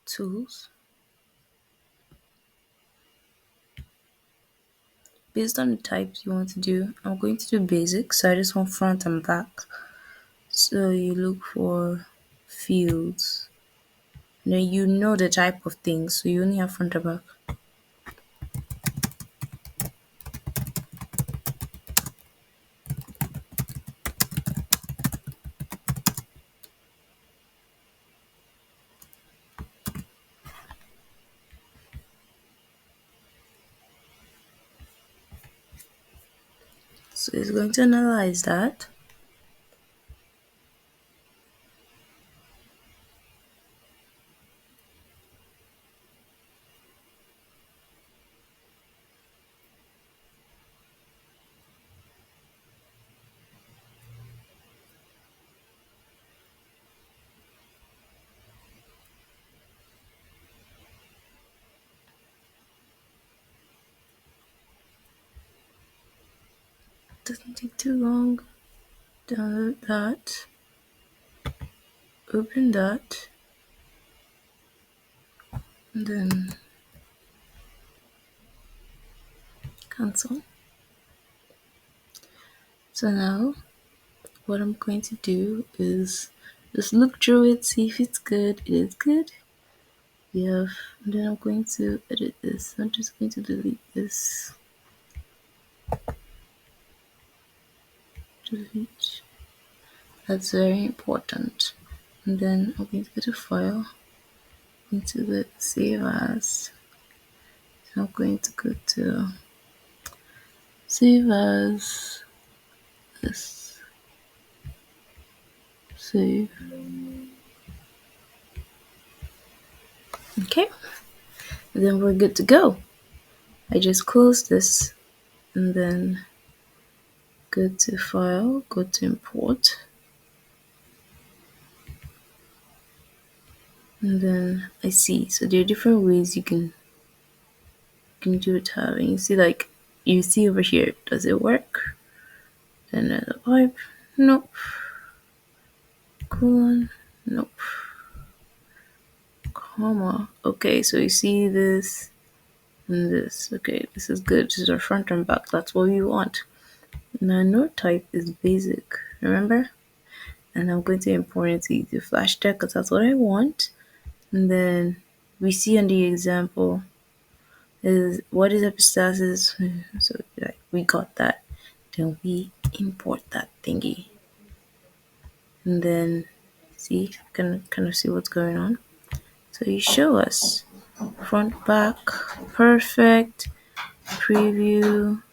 tools. Based on the types you want to do, I'm going to do basic, so I just want front and back. So you look for fields. Then you know the type of things, so you only have front and back. So it's going to analyze that. Doesn't take too long. Download that. Open that. And then cancel. So now what I'm going to do is just look through it, see if it's good. It is good. Yeah. And then I'm going to edit this. I'm just going to delete this. Delete. That's very important. And then I'm going to go to file, into the save as. So I'm going to go to save as this. Save. Okay. And then we're good to go. I just close this and then go to file, go to import. And then I see. So there are different ways you can do it. And you see, like, you see over here, does it work? Then the pipe, nope. Colon, nope. Comma. Okay, so you see this and this. Okay, this is good. This is our front and back. That's what we want. Now node type is basic, remember? And I'm going to import it to the flash deck because that's what I want. And then we see on the example is what is epistasis. So like we got that. Then we import that thingy. And then see, can kind of see what's going on. So you show us front, back, perfect, preview,